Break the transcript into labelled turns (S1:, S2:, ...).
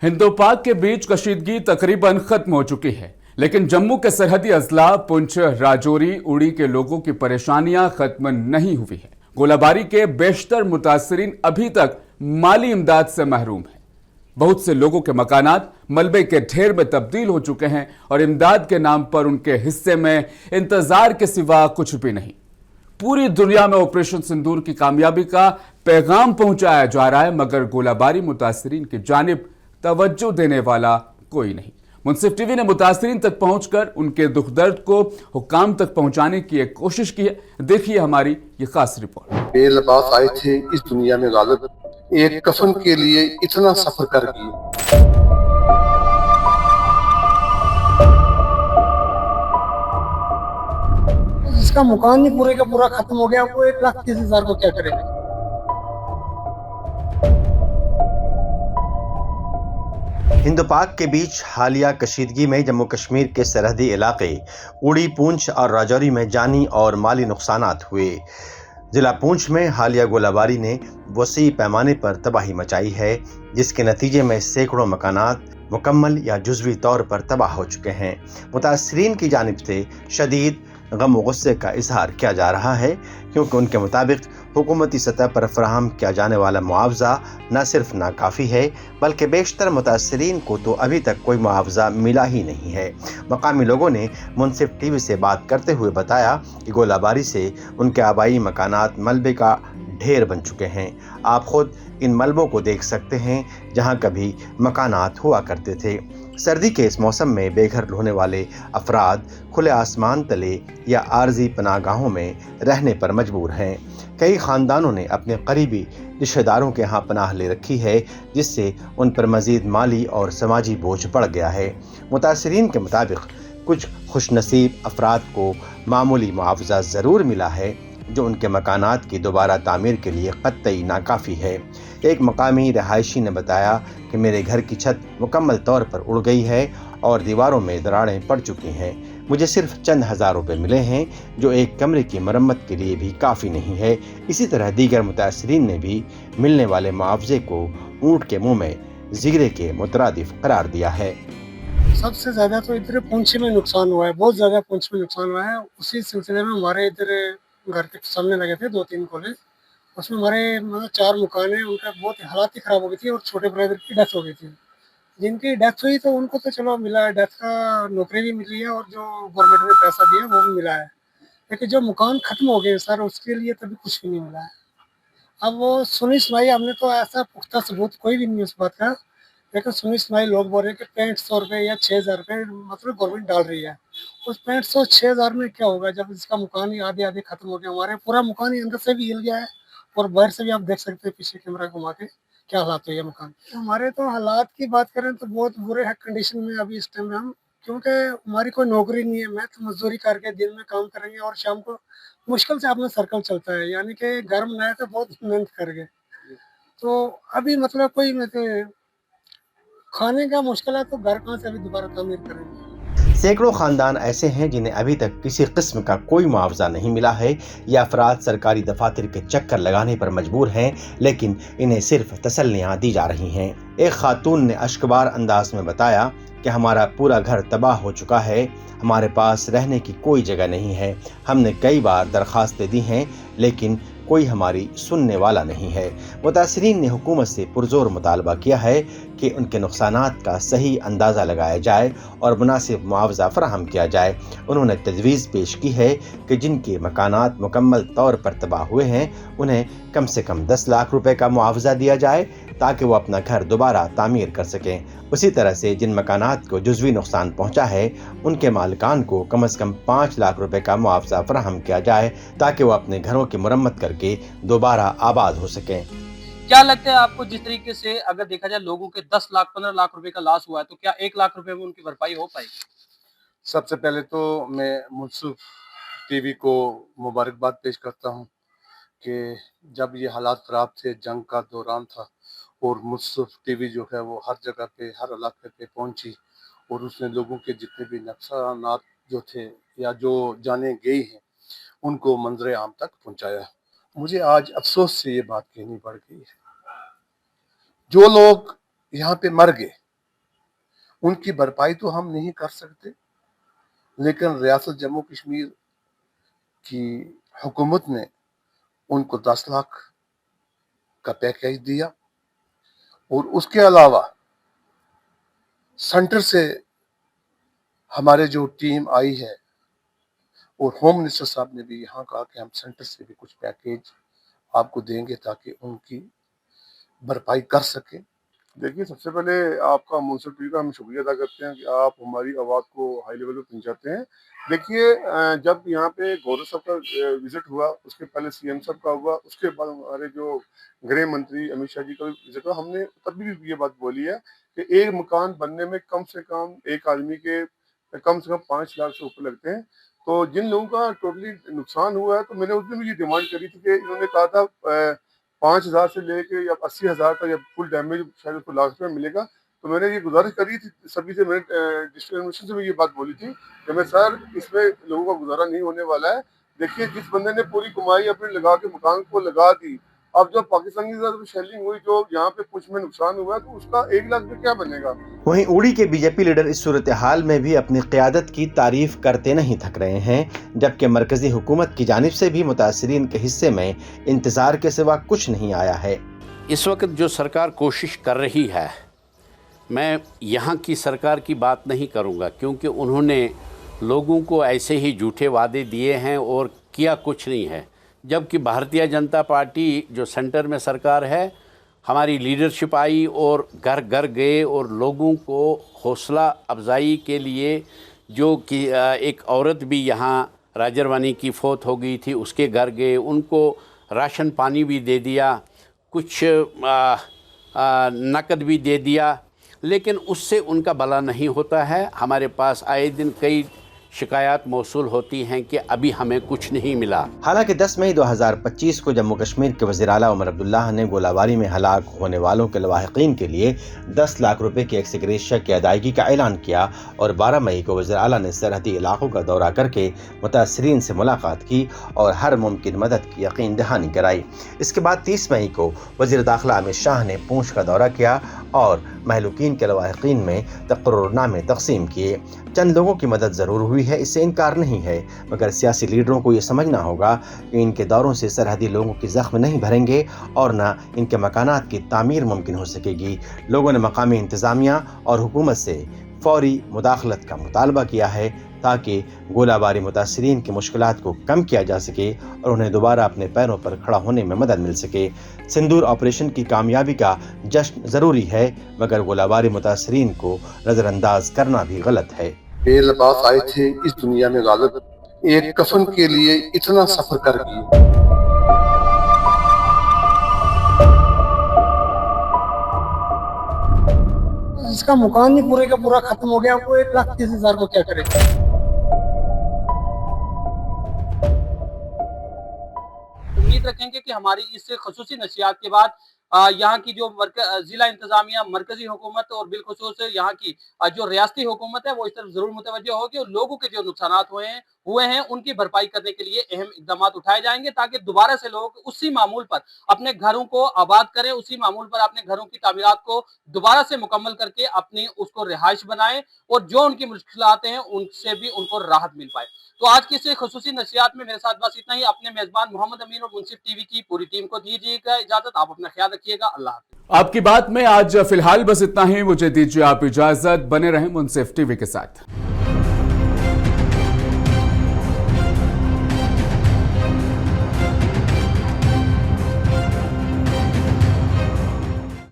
S1: Hindu पाक के बीच कशीदगी तकरीबन खत्म हो चुकी है, लेकिन जम्मू के सरहदी अजला पुंछ, राजौरी, उड़ी के लोगों की परेशानियां खत्म नहीं हुई है। गोलाबारी के बेशतर मुतासरीन अभी तक माली इमदाद से महरूम हैं। बहुत से लोगों के मकानात मलबे के ढेर में तब्दील हो चुके हैं और इमदाद के नाम पर उनके हिस्से में इंतजार के सिवा कुछ भी नहीं। पूरी दुनिया में ऑपरेशन सिंदूर की कामयाबी का पैगाम पहुंचाया जा रहा है, मगर गोलाबारी मुतासरीन की जानिब तवज्जो देने वाला कोई नहीं। मुंसिफ टीवी ने मुतासरीन तक पहुंचकर उनके दुख दर्द को हुक्काम तक पहुंचाने की एक कोशिश की है। देखिए हमारी ये खास रिपोर्ट।
S2: बेलबास आए थे इस दुनिया में गालिब, एक कफन के लिए इतना सफर कर गए।
S3: जिसका मकान ही पूरे का पूरा खत्म हो गया, वो 1,30,000 को क्या करेगा।
S4: हिंद पाक के बीच हालिया कशीदगी में जम्मू कश्मीर के सरहदी इलाके उड़ी, पूंछ और राजौरी में जानी और माली नुकसानात हुए। ज़िला पूंछ में हालिया गोलाबारी ने वसी पैमाने पर तबाही मचाई है, जिसके नतीजे में सैकड़ों मकानात मुकम्मल या जुज़वी तौर पर तबाह हो चुके हैं। मुतासरीन की जानिब से शदीद गम व गुस्से का इजहार किया जा रहा है, क्योंकि उनके मुताबिक हुकूमती सतह पर फराहम किया जाने वाला मुआवजा न सिर्फ नाकाफ़ी है, बल्कि बेशतर मुतासरीन को तो अभी तक कोई मुआवजा मिला ही नहीं है। मकामी लोगों ने मुंसिफ टीवी से बात करते हुए बताया कि गोलाबारी से उनके आबाई मकानात मलबे का ढेर बन चुके हैं। आप खुद इन मलबों को देख सकते हैं, जहां कभी मकानात हुआ करते थे। सर्दी के इस मौसम में बेघर होने वाले अफराद खुले आसमान तले या आर्जी पनाहगाहों में रहने पर मजबूर हैं। कई ख़ानदानों ने अपने करीबी रिश्तेदारों के यहाँ पनाह ले रखी है, जिससे उन पर मज़ीद माली और समाजी बोझ बढ़ गया है। मुतासरीन के मुताबिक कुछ खुशनसीब अफराद को मामूली मुआवजा ज़रूर मिला है, जो उनके मकानात की दोबारा तामीर के लिए कतई नाकाफ़ी है। एक मकामी रहायशी ने बताया कि मेरे घर की छत मुकम्मल तौर पर उड़ गई है और दीवारों में दरारें पड़ चुकी हैं। मुझे सिर्फ चंद हज़ार रुपये मिले हैं, जो एक कमरे की मरम्मत के लिए भी काफ़ी नहीं है। इसी तरह दीगर मुतासरीन ने भी मिलने वाले मुआवजे को ऊँट के मुँह में जिगरे के मुतरादिफ करार दिया है।
S3: सबसे ज्यादा तो इधर पूंछ में नुकसान हुआ है, बहुत ज्यादा पूंछ में नुकसान हुआ है। उसी सिलसिले में हमारे इधर घर के सामने लगे थे 2-3 कॉलेज, उसमें हमारे मतलब 4 मकान है, उनका बहुत हालात ही खराब हो गई थी और छोटे ब्रदर की डेथ हो गई थी। जिनकी डेथ हुई तो उनको तो चलो मिला है, डेथ का नौकरी भी मिली है और जो गवर्नमेंट ने पैसा दिया वो भी मिला है, लेकिन जो मकान खत्म हो गए सर, उसके लिए तभी कुछ भी नहीं मिला है। अब वो सुनी सुनाई हमने तो ऐसा पुख्ता सबूत कोई भी नहीं उस बात का, लेकिन सुनी सुनाई लोग बोल रहे हैं कि 6500 रुपये या 6,000 रुपये मतलब गवर्नमेंट डाल रही है। उस 6500-6,000 में क्या होगा जब इसका मकान ही आधे आधे खत्म हो गया। हमारे पूरा मकान ही अंदर से भी हिल गया है और बाहर से भी आप देख सकते हैं पीछे कैमरा घुमा के क्या हालात हुई है मकान। हमारे तो हालात की बात करें तो बहुत बुरे है कंडीशन में अभी इस टाइम में हम, क्योंकि हमारी कोई नौकरी नहीं है। मैं तो मजदूरी करके दिन में काम करेंगे और शाम को मुश्किल से अपना सर्कल चलता है, यानी कि घर बनाया तो बहुत मेहनत कर गए, तो अभी मतलब कोई मतलब खाने का मुश्किल है, तो घर कहाँ से अभी दोबारा तामीर करेंगे।
S4: सैकड़ों खानदान ऐसे हैं जिन्हें अभी तक किसी किस्म का कोई मुआवजा नहीं मिला है। ये अफराद सरकारी दफातर के चक्कर लगाने पर मजबूर हैं, लेकिन इन्हें सिर्फ तसल्लियाँ दी जा रही हैं। एक खातून ने अश्कबार अंदाज में बताया कि हमारा पूरा घर तबाह हो चुका है, हमारे पास रहने की कोई जगह नहीं है। हमने कई बार दरख्वास्तें दी हैं, लेकिन कोई हमारी सुनने वाला नहीं है। मुतासरीन ने हुकूमत से पुरजोर मुतालबा किया है कि उनके नुकसानात का सही अंदाज़ा लगाया जाए और मुनासिब मुआवजा फराहम किया जाए। उन्होंने तजवीज़ पेश की है कि जिनके मकानात मुकम्मल तौर पर तबाह हुए हैं, उन्हें कम से कम 10 लाख रुपए का मुआवजा दिया जाए, ताकि वो अपना घर दोबारा तामीर कर सकें। उसी तरह से जिन मकानात को जुज़वी नुकसान पहुँचा है, उनके मालिकान को कम से कम 5 लाख रुपए का मुआवजा फराहम किया जाए, ताकि वो अपने घरों की मुरम्मत करके दोबारा आबाद हो सकें।
S5: क्या लगता है आपको, जिस तरीके से अगर देखा जाए लोगों के 10 लाख 15 लाख रुपए का लॉस हुआ है, तो क्या 1 लाख रुपए में उनकी भरपाई हो पाएगी?
S2: सबसे पहले तो मैं मुंसिफ टीवी को मुबारकबाद पेश करता हूँ कि जब ये हालात ख़राब थे, जंग का दौरान था, और मुंसिफ टीवी जो है वो हर जगह पे, हर इलाके पे पहुंची और उसने लोगों के जितने भी नुकसानात जो थे या जो जाने गई हैं, उनको मंजर आम तक पहुंचाया। मुझे आज अफसोस से ये बात कहनी पड़ गई है, जो लोग यहाँ पे मर गए उनकी भरपाई तो हम नहीं कर सकते, लेकिन रियासत जम्मू कश्मीर की हुकूमत ने उनको 10 लाख का पैकेज दिया, और उसके अलावा सेंटर से हमारे जो टीम आई है और होम मिनिस्टर साहब ने भी यहाँ कहा कि हम सेंटर से भी कुछ पैकेज आपको देंगे ताकि उनकी भरपाई कर सके।
S6: देखिए, सबसे पहले आपका मुंसिफ टीवी का हम शुक्रिया अदा करते हैं कि आप हमारी आवाज़ को हाई लेवल पे पहुंचाते हैं। देखिए, जब यहाँ पे गौरव साहब का विजिट हुआ, उसके पहले सीएम साहब का हुआ, उसके बाद हमारे जो गृह मंत्री अमित शाह जी का भी विजिट हुआ, हमने तभी भी ये बात बोली है कि एक मकान बनने में कम से कम एक आदमी के कम से कम 5 लाख से ऊपर लगते हैं। तो जिन लोगों का टोटली नुकसान हुआ है, तो मैंने उसमें भी ये डिमांड करी थी कि इन्होंने कहा था 5,000 से लेके या 80,000 का, या फुल डैमेज शायद उसको लाख रुपये मिलेगा। तो मैंने ये गुजारिश करी थी सभी से, मैंने डिस्ट्रिक्ट एडमिनिस्ट्रेशन से भी ये बात बोली थी कि मैं सर इसमें लोगों का गुजारा नहीं होने वाला है। देखिए, जिस बंदे ने पूरी कमाई अपनी लगा के मकान को लगा दी, अब जब पाकिस्तान के साथ शेलिंग हुई, जो यहाँ पे कुछ में नुकसान हुआ है, तो उसका 1 लाख में क्या बनेगा।
S4: वहीं उड़ी के बीजेपी लीडर इस सूरत हाल में भी अपनी क़यादत की तारीफ करते नहीं थक रहे हैं, जबकि मरकजी हुकूमत की जानिब से भी मुतासरीन के हिस्से में इंतज़ार के सिवा कुछ नहीं आया है।
S7: इस वक्त जो सरकार कोशिश कर रही है, मैं यहाँ की सरकार की बात नहीं करूँगा, क्योंकि उन्होंने लोगों को ऐसे ही झूठे वादे दिए हैं और किया कुछ नहीं है। जबकि भारतीय जनता पार्टी जो सेंटर में सरकार है, हमारी लीडरशिप आई और घर घर गए और लोगों को हौसला अफजाई के लिए, जो कि एक औरत भी यहाँ राजरवानी की फौत हो गई थी, उसके घर गए, उनको राशन पानी भी दे दिया, कुछ नकद भी दे दिया, लेकिन उससे उनका भला नहीं होता है। हमारे पास आए दिन कई शिकायत मौसूल होती हैं कि अभी हमें कुछ नहीं मिला।
S4: हालांकि 10 मई 2025 को जम्मू कश्मीर के वज़ीर आला उमर अब्दुल्लाह ने गोलाबारी में हलाक होने वालों के लवाहिकीन के लिए 10 लाख रुपए की एक्स ग्रेशिया की अदायगी का ऐलान किया, और 12 मई को वज़ीर आला ने सरहदी इलाकों का दौरा करके मुतासरीन से मुलाकात की और हर मुमकिन मदद की यकीन दहानी कराई। इसके बाद 30 मई को वज़ीर दाखिला अमित शाह ने पूंछ का दौरा किया और महलूकीन के लवाहिकीन में तकर्रुरनामे तकसीम किए। चंद लोगों की मदद ज़रूर हुई है, इससे इनकार नहीं है, मगर सियासी लीडरों को ये समझना होगा कि इनके दौरों से सरहदी लोगों की ज़ख्म नहीं भरेंगे और न इनके मकानात की तामीर मुमकिन हो सकेगी। लोगों ने मकामी इंतज़ामिया और हुकूमत से फौरी मुदाखलत का मुतालबा किया है ताकि गोलाबारी मुतासरीन की मुश्किलात को कम किया जा सके और उन्हें दोबारा अपने पैरों पर खड़ा होने में मदद मिल सके। सिंदूर ऑपरेशन की कामयाबी का जश्न ज़रूरी है, मगर गोलाबारी मुतासरीन को नज़रअंदाज करना भी गलत है।
S2: बेलबास आए थे इस दुनिया में गालिब, एक कफन के लिए इतना सफर कर गए।
S3: जिसका मकान ही पूरे का पूरा खत्म हो गया, वो 1,30,000 को क्या करेगा।
S5: उम्मीद रखेंगे कि हमारी इस खसूसी नशियात के बाद यहाँ की जो जिला इंतजामिया, मरकजी हुकूमत और बिलखुसूस यहाँ की जो रियासती हुकूमत है, वो इस तरफ जरूर मुतवज्जह होगी और लोगों के जो नुकसानात हुए हैं उनकी भरपाई करने के लिए अहम इकदाम उठाए जाएंगे, ताकि दोबारा से लोग उसी मामूल पर अपने घरों को आबाद करें, उसी मामूल पर अपने घरों की तामीरात को दोबारा से मुकम्मल करके अपनी उसको रिहाइश बनाएं और जो उनकी मुश्किलात हैं उनसे भी उनको राहत मिल पाए। तो आज की इस खसूसी नशियात में मेरे साथ बस इतना ही। अपने मेजबान मोहम्मद अमीन और मुंसिफ टीवी की पूरी टीम को दीजिएगा इजाजत। आप अपना ख्याल रखिएगा। अल्लाह हाफ़िज़।
S1: आपकी बात में आज फिलहाल बस इतना ही। मुझे दीजिए आप इजाजत। बने रहें मुंसिफ टीवी के साथ।